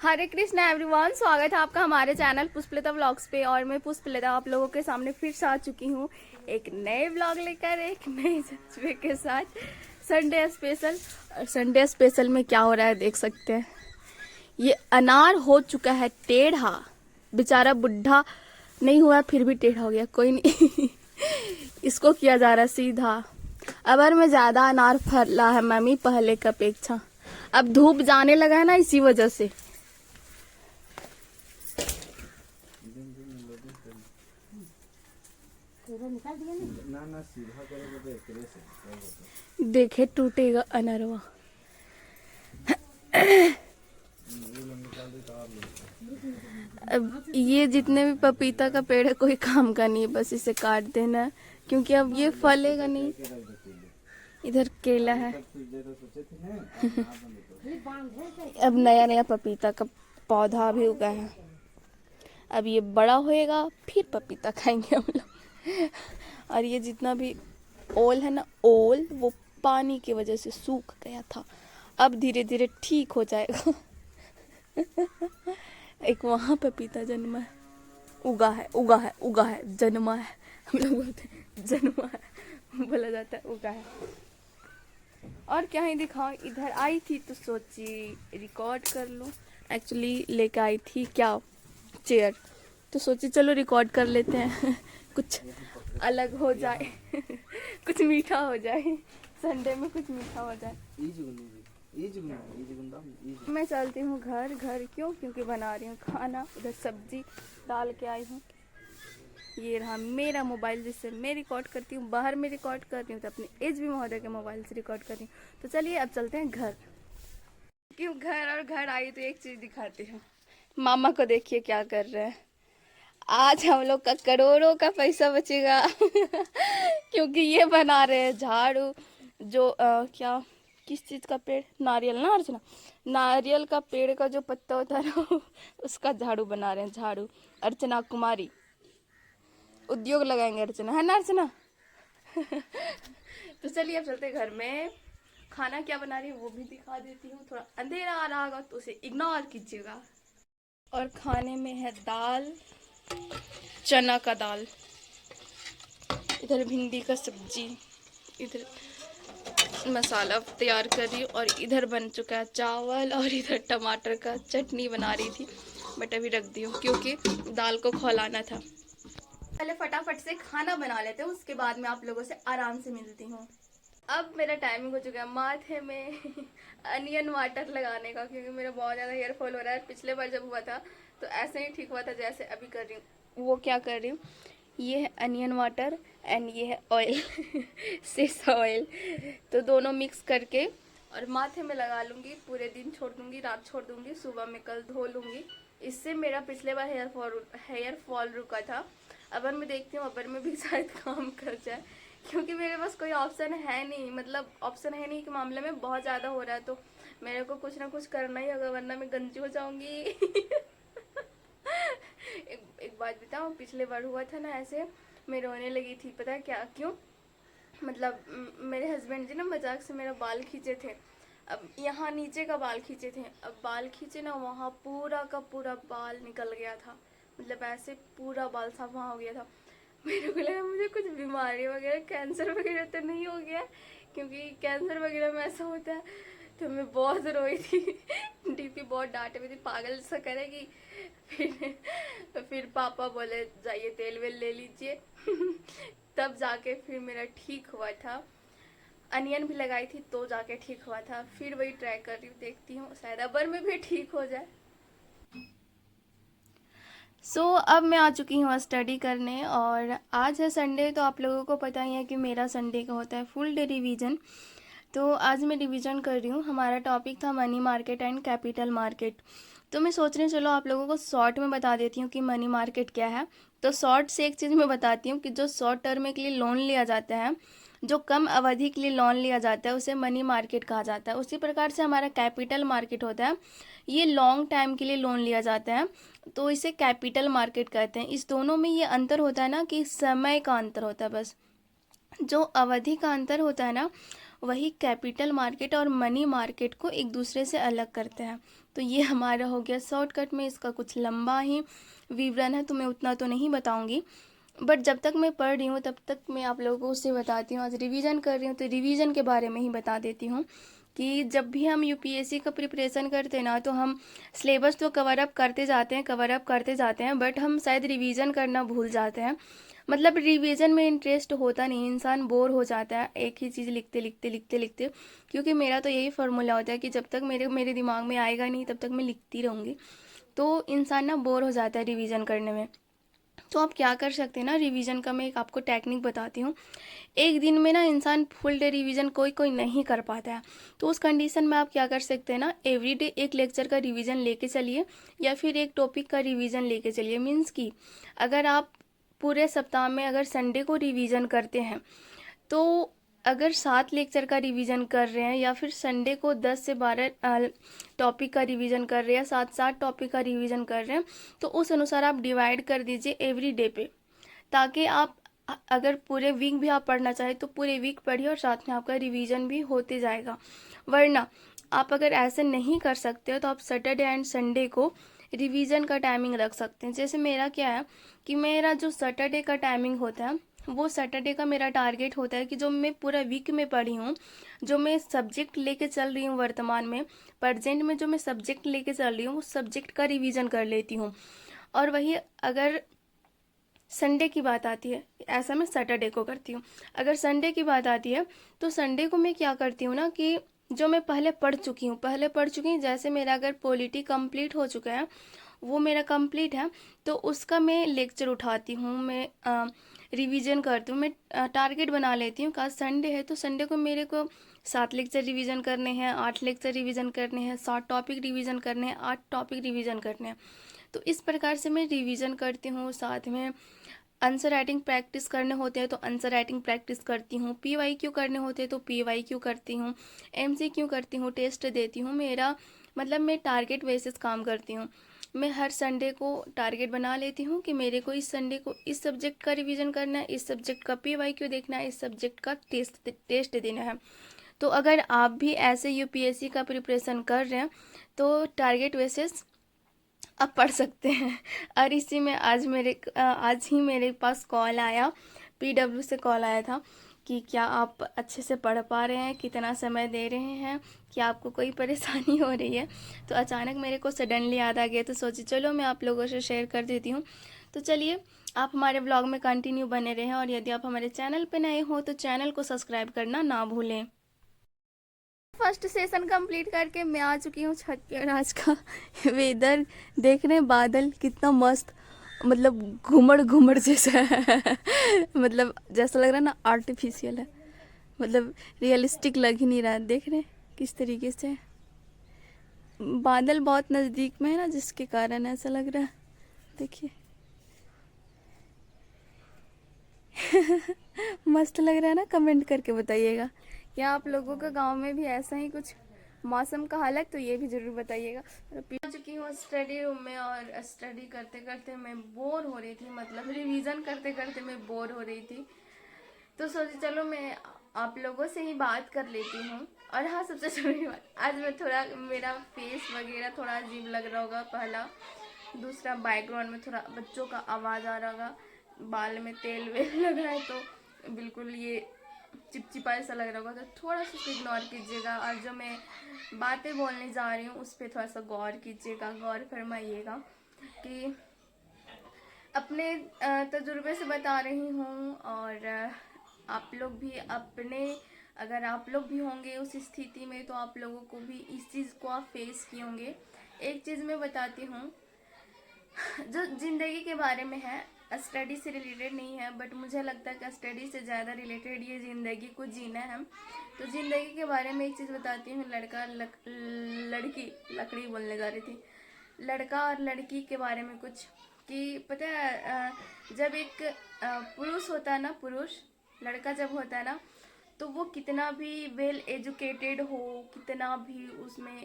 हरे Krishna everyone, स्वागत है आपका हमारे चैनल पुष्पलता व्लॉग्स पे। और मैं पुष्पलता आप लोगों के सामने फिर से आ चुकी हूँ एक नए व्लॉग लेकर, एक नए जज्बे के साथ। Sunday special. और संडे स्पेशल में क्या हो रहा है देख सकते हैं। ये अनार हो चुका है टेढ़ा, बेचारा बुढ़ा नहीं हुआ फिर भी टेढ़ा हो गया, कोई नहीं। इसको किया जा रहा है सीधा। अबर में ज्यादा अनार फला है मम्मी पहले की अपेक्षा। अब धूप जाने लगा है ना, इसी वजह से। ना सीधा करोगे तो एकरे से देखे टूटेगा अनरवा। अब ये जितने भी पपीता का पेड़ है कोई काम का नहीं है, बस इसे काट देना है क्योंकि अब ये फलेगा नहीं। इधर केला है। अब नया नया पपीता का पौधा भी उगा है। अब ये बड़ा होएगा फिर पपीता खाएंगे हम लोग। और ये जितना भी ओल है ना, ओल वो पानी की वजह से सूख गया था, अब धीरे धीरे ठीक हो जाएगा। एक वहां पपीता जन्मा है, उगा है, उगा है, उगा है, जन्मा है। हम लोग बोलते हैं जन्मा है, बोला जाता है उगा है। और क्या ही दिखाऊं, इधर आई थी तो सोची रिकॉर्ड कर लूं। एक्चुअली लेके आई थी क्या, चेयर, तो सोची चलो रिकॉर्ड कर लेते हैं। कुछ अलग हो जाए। कुछ मीठा हो जाए, संडे में कुछ मीठा हो जाए। मैं चलती हूँ घर। घर क्यों? क्योंकि बना रही हूँ खाना, उधर सब्जी डाल के आई हूँ। ये रहा मेरा मोबाइल जिससे मैं रिकॉर्ड करती हूँ। बाहर में रिकॉर्ड कर रही हूँ तो अपने एचबी महोदय के मोबाइल से रिकॉर्ड कर रही हूँ। तो चलिए अब चलते हैं घर। क्यों घर और घर आई तो एक चीज दिखाती हूँ। मामा को देखिए क्या कर रहे हैं। आज हम लोग का करोड़ों का पैसा बचेगा। क्योंकि ये बना रहे हैं झाड़ू। जो क्या, किस चीज का पेड़, नारियल ना अर्चना, नारियल का पेड़ का जो पत्ता होता है ना, उसका झाड़ू बना रहे हैं। झाड़ू अर्चना कुमारी, उद्योग लगाएंगे अर्चना, है ना अर्चना? तो चलिए अब चलते घर में। खाना क्या बना रही है वो भी दिखा देती हूँ। थोड़ा अंधेरा आ रहा होगा तो उसे इग्नोर कीजिएगा। और खाने में है दाल, चना का दाल, इधर भिंडी का सब्जी, इधर मसाला तैयार कर रही हूँ, और इधर बन चुका है चावल, और इधर टमाटर का चटनी बना रही थी बट अभी रख दी हूँ क्योंकि दाल को खौलाना था। पहले फटाफट से खाना बना लेते हैं, उसके बाद में आप लोगों से आराम से मिलती हूँ। अब मेरा टाइमिंग हो चुका है माथे में अनियन वाटर लगाने का, क्योंकि मेरा बहुत ज़्यादा हेयर फॉल हो रहा है। पिछले बार जब हुआ था तो ऐसे ही ठीक हुआ था जैसे अभी कर रही हूँ। वो क्या कर रही हूँ, ये है अनियन वाटर एंड ये है ऑयल। सिस ऑयल, तो दोनों मिक्स करके और माथे में लगा लूँगी। पूरे दिन छोड़ दूँगी, रात छोड़ दूँगी, सुबह में कल धो लूँगी। इससे मेरा पिछले बार हेयर फॉल रुका था। अबर मैं देखती हूँ अबर में भी शायद काम कर जाए, क्योंकि मेरे पास कोई ऑप्शन है नहीं। मतलब ऑप्शन है नहीं के मामले में बहुत ज़्यादा हो रहा है तो मेरे को कुछ ना कुछ करना ही होगा, वरना मैं गंजी हो जाऊंगी। एक बात बताऊँ, पिछले बार हुआ था ना ऐसे, मैं रोने लगी थी। पता है क्या, क्यों? मतलब मेरे हस्बैंड जी ना मजाक से मेरा बाल खींचे थे। अब यहाँ नीचे का बाल खींचे थे, अब बाल खींचे ना, वहाँ पूरा का पूरा बाल निकल गया था। मतलब ऐसे पूरा बाल साफ वहाँ हो गया था। मेरे को लगा मुझे कुछ बीमारी वगैरह, कैंसर वगैरह तो नहीं हो गया, क्योंकि कैंसर वगैरह में ऐसा होता है। तो मैं बहुत रोई थी। डीपी बहुत डांटे हुई थी, पागल सा करेगी। फिर पापा बोले जाइए तेल वेल ले लीजिए। तब जाके फिर मेरा ठीक हुआ था। अनियन भी लगाई थी तो जाके ठीक हुआ था। फिर वही ट्राई कर रही हूँ, देखती हूँ शायद अबर में भी ठीक हो जाए। अब मैं आ चुकी हूँ स्टडी करने, और आज है संडे तो आप लोगों को पता ही है कि मेरा संडे का होता है फुल डे रिवीजन। तो आज मैं रिवीजन कर रही हूँ। हमारा टॉपिक था money market and capital market. तो मैं सोच रही हूँ चलो आप लोगों को शॉर्ट में बता देती हूँ कि मनी मार्केट क्या है। तो शॉर्ट से एक चीज़ मैं बताती हूँ कि जो शॉर्ट टर्म के लिए लोन लिया जाता है, जो कम अवधि के लिए लोन लिया जाता है, उसे मनी मार्केट कहा जाता है। उसी प्रकार से हमारा कैपिटल मार्केट होता है, ये लॉन्ग टाइम के लिए लोन लिया जाता है, तो इसे कैपिटल मार्केट कहते हैं। इस दोनों में ये अंतर होता है ना कि समय का अंतर होता है बस। जो अवधि का अंतर होता है ना, वही कैपिटल मार्केट और मनी मार्केट को एक दूसरे से अलग करते हैं। तो ये हमारा हो गया शॉर्टकट में, इसका कुछ लंबा ही विवरण है तो मैं उतना तो नहीं बताऊंगी, बट जब तक मैं पढ़ रही हूँ तब तक मैं आप लोगों को उससे बताती हूँ। आज रिवीजन कर रही हूँ तो रिवीजन के बारे में ही बता देती हूँ कि जब भी हम यूपीएससी का प्रिपरेशन करते हैं ना, तो हम सिलेबस तो कवर अप करते जाते हैं, बट हम शायद रिवीजन करना भूल जाते हैं। मतलब रिवीजन में इंटरेस्ट होता नहीं, इंसान बोर हो जाता है एक ही चीज़ लिखते। क्योंकि मेरा तो यही फार्मूला होता है कि जब तक मेरे दिमाग में आएगा नहीं तब तक मैं लिखती रहूँगी, तो इंसान ना बोर हो जाता है रिवीजन करने में। तो आप क्या कर सकते हैं ना, रिवीजन का मैं एक आपको टेक्निक बताती हूँ। एक दिन में ना इंसान फुल डे रिवीजन कोई नहीं कर पाता है, तो उस कंडीशन में आप क्या कर सकते हैं ना, एवरीडे एक लेक्चर का रिवीजन लेके चलिए या फिर एक टॉपिक का रिवीजन लेके चलिए। मीन्स कि अगर आप पूरे सप्ताह में अगर संडे को रिवीजन करते हैं, तो अगर 7 लेक्चर का रिवीजन कर रहे हैं या फिर संडे को 10 से 12 टॉपिक का रिवीजन कर रहे हैं, 7 टॉपिक का रिवीजन कर रहे हैं, तो उस अनुसार आप डिवाइड कर दीजिए एवरी डे पे, ताकि आप अगर पूरे वीक भी आप पढ़ना चाहें तो पूरे वीक पढ़िए और साथ में आपका रिवीजन भी होते जाएगा। वरना आप अगर ऐसे नहीं कर सकते हो तो आप सैटरडे एंड संडे को रिवीजन का टाइमिंग रख सकते हैं। जैसे मेरा क्या है कि मेरा जो सैटरडे का टाइमिंग होता है, वो सैटरडे का मेरा टारगेट होता है कि जो मैं पूरा वीक में पढ़ी हूँ, जो मैं सब्जेक्ट लेके चल रही हूँ वर्तमान में प्रेजेंट में, जो मैं सब्जेक्ट लेके चल रही हूँ उस सब्जेक्ट का रिवीजन कर लेती हूँ। और वही अगर संडे की बात आती है, ऐसा मैं सैटरडे को करती हूँ। अगर संडे की बात आती है तो संडे को मैं क्या करती हूँ ना, कि जो मैं पहले पढ़ चुकी हूँ, जैसे मेरा अगर पॉलिटी कंप्लीट हो चुका है, वो मेरा कंप्लीट है, तो उसका मैं लेक्चर उठाती हूँ, मैं रिवीजन करती हूँ। मैं टारगेट बना लेती हूँ, आज संडे है तो संडे को मेरे को 7 लेक्चर रिवीजन करने हैं, 8 लेक्चर रिवीजन करने हैं, 7 टॉपिक रिवीजन करने हैं, 8 टॉपिक रिवीजन करने हैं। तो इस प्रकार से मैं रिवीजन करती हूँ। साथ में आंसर राइटिंग प्रैक्टिस करने होते हैं तो आंसर राइटिंग प्रैक्टिस करती हूँ, पीवाईक्यू करने होते हैं तो पीवाईक्यू करती हूँ, एमसीक्यू करती हूँ, टेस्ट देती हूँ। मेरा मतलब मैं टारगेट बेसिस काम करती हूँ। मैं हर संडे को टारगेट बना लेती हूँ कि मेरे को इस संडे को इस सब्जेक्ट का रिवीजन करना है, इस सब्जेक्ट का पीवाईक्यू देखना है, इस सब्जेक्ट का टेस्ट देना है। तो अगर आप भी ऐसे यूपीएससी का प्रिपरेशन कर रहे हैं तो टारगेट बेसिस आप पढ़ सकते हैं। और इसी में आज ही मेरे पास कॉल आया, पीडब्ल्यू से कॉल आया था कि क्या आप अच्छे से पढ़ पा रहे हैं, कितना समय दे रहे हैं, क्या आपको कोई परेशानी हो रही है। तो अचानक मेरे को सडनली याद आ गया, तो सोची चलो मैं आप लोगों से शेयर कर देती हूँ। तो चलिए आप हमारे ब्लॉग में कंटिन्यू बने रहें, और यदि आप हमारे चैनल पर नए हो तो चैनल को सब्सक्राइब करना ना भूलें। फर्स्ट सेशन कंप्लीट करके मैं आ चुकी हूँ छत पे, और आज का वेदर देख रहे हैं, बादल कितना मस्त, मतलब घुमड़ घुमड़ जैसा है। मतलब जैसा लग रहा है ना आर्टिफिशियल है, मतलब रियलिस्टिक लग ही नहीं रहा है। देख रहे हैं किस तरीके से बादल बहुत नज़दीक में है ना, जिसके कारण ऐसा लग रहा है। देखिए मस्त लग रहा है ना, कमेंट करके बताइएगा क्या आप लोगों का गांव में भी ऐसा ही कुछ मौसम का हाल है, तो ये भी ज़रूर बताइएगा। पहुंच चुकी हूँ स्टडी रूम में, और स्टडी करते करते मैं बोर हो रही थी, मतलब रिवीजन करते करते मैं बोर हो रही थी, तो सोची चलो मैं आप लोगों से ही बात कर लेती हूँ। और हाँ, सबसे जरूरी बात, आज मैं थोड़ा मेरा फेस वगैरह थोड़ा अजीब लग रहा होगा, पहला। दूसरा, बैकग्राउंड में थोड़ा बच्चों का आवाज़ आ रहा होगा, बाल में तेल वेल लगा है तो बिल्कुल ये चिपचिपा ऐसा लग रहा होगा, तो थोड़ा सा उसको इग्नोर कीजिएगा। और जो मैं बातें बोलने जा रही हूँ उस पर थोड़ा सा गौर कीजिएगा, गौर फरमाइएगा कि अपने तजुर्बे से बता रही हूँ। और आप लोग भी अपने, अगर आप लोग भी होंगे उस स्थिति में तो आप लोगों को भी इस चीज़ को आप फेस किए होंगे। एक चीज़ मैं बताती हूँ जो ज़िंदगी के बारे में है, स्टडी से रिलेटेड नहीं है, बट मुझे लगता है कि स्टडी से ज़्यादा रिलेटेड ये ज़िंदगी को जीना है। तो ज़िंदगी के बारे में एक चीज़ बताती हूँ। लड़की लकड़ी बोलने जा रही थी, लड़का और लड़की के बारे में कुछ, कि पता है जब एक पुरुष होता है ना, पुरुष लड़का जब होता है ना, तो वो कितना भी वेल एजुकेटेड हो, कितना भी उसमें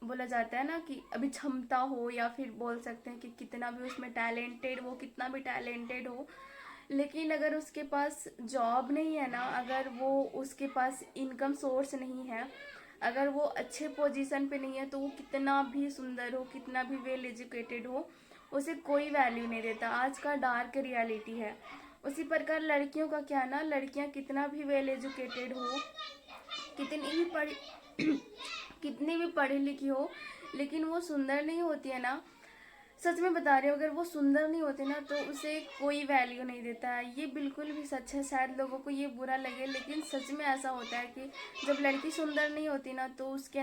बोला जाता है ना कि अभी क्षमता हो, या फिर बोल सकते हैं कि कितना भी उसमें टैलेंटेड, वो कितना भी टैलेंटेड हो, लेकिन अगर उसके पास जॉब नहीं है ना, अगर वो उसके पास इनकम सोर्स नहीं है, अगर वो अच्छे पोजीशन पे नहीं है, तो वो कितना भी सुंदर हो, कितना भी वेल एजुकेटेड हो, उसे कोई वैल्यू नहीं देता। आज का डार्क रियलिटी है। उसी प्रकार लड़कियों का क्या ना, लड़कियां कितना भी वेल एजुकेटेड हो, कितनी भी पढ़ी कितनी भी पढ़ी लिखी हो, लेकिन वो सुंदर नहीं होती है ना, सच में बता रही हूँ, अगर वो सुंदर नहीं होती ना तो उसे कोई वैल्यू नहीं देता है। ये बिल्कुल भी सच है। शायद लोगों को ये बुरा लगे, लेकिन सच में ऐसा होता है कि जब लड़की सुंदर नहीं होती ना, तो उसके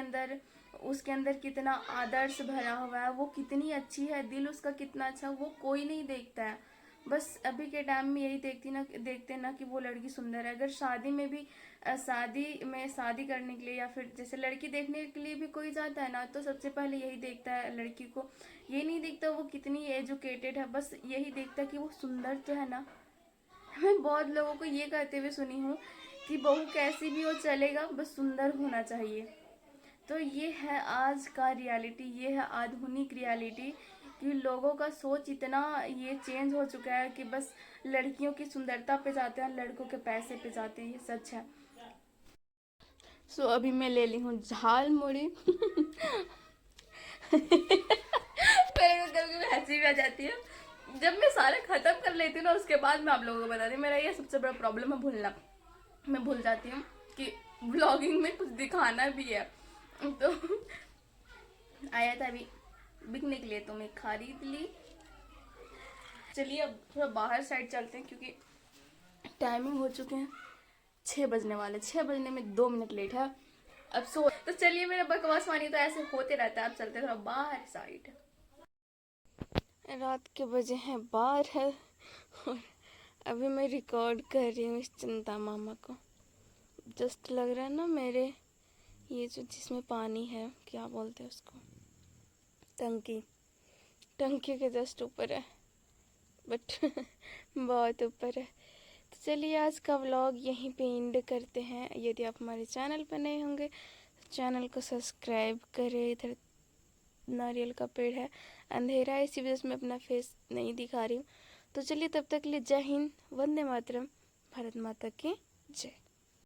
अंदर कितना आदर्श भरा हुआ है, वो कितनी अच्छी है, दिल उसका कितना अच्छा, वो कोई नहीं देखता है। बस अभी के टाइम में यही देखते ना कि वो लड़की सुंदर है। अगर शादी में भी शादी करने के लिए, या फिर जैसे लड़की देखने के लिए भी कोई जाता है ना, तो सबसे पहले यही देखता है लड़की को। ये नहीं देखता वो कितनी एजुकेटेड है, बस यही देखता है कि वो सुंदर तो है ना। मैं बहुत लोगों को ये कहते हुए सुनी हूँ कि बहू कैसी भी हो चलेगा, बस सुंदर होना चाहिए। तो ये है आज का रियलिटी, ये है आधुनिक रियलिटी, कि लोगों का सोच इतना ये चेंज हो चुका है कि बस लड़कियों की सुंदरता पे जाते हैं, लड़कों के पैसे पे जाते हैं। ये सच है। सो अभी मैं ले ली हूँ झाल मुड़ी। मेरे को कभी कभी हंसी भी आ जाती है। जब मैं सारा खत्म कर लेती हूँ ना, उसके बाद मैं आप लोगों को बताती हूँ। मेरा ये सबसे बड़ा प्रॉब्लम है, भूलना। मैं भूल जाती हूँ कि व्लॉगिंग में कुछ दिखाना भी है। तो आया था अभी बिकने के लिए, तो मैं खरीद ली। चलिए अब थोड़ा बाहर साइड चलते हैं, क्योंकि टाइमिंग हो चुके हैं 6 बजने वाले। 6 बजने में 2 मिनट लेट है। अब सो तो चलिए, मेरा बकवास मानिए तो ऐसे होते रहता है। अब चलते थोड़ा बाहर साइड। रात के बजे हैं 12 और अभी मैं रिकॉर्ड कर रही हूँ इस चिंता मामा को। जस्ट लग रहा है ना मेरे ये जो जिसमें पानी है, क्या बोलते हैं उसको, टंकी के जस्ट ऊपर है, बट बहुत ऊपर है। तो चलिए आज का व्लॉग यहीं पे एंड करते हैं। यदि आप हमारे चैनल पर नए होंगे तो चैनल को सब्सक्राइब करें। इधर नारियल का पेड़ है, अंधेरा है, इसी वजह से मैं अपना फेस नहीं दिखा रही हूँ। तो चलिए तब तक के लिए जय हिंद, वंदे मातरम, भारत माता की जय।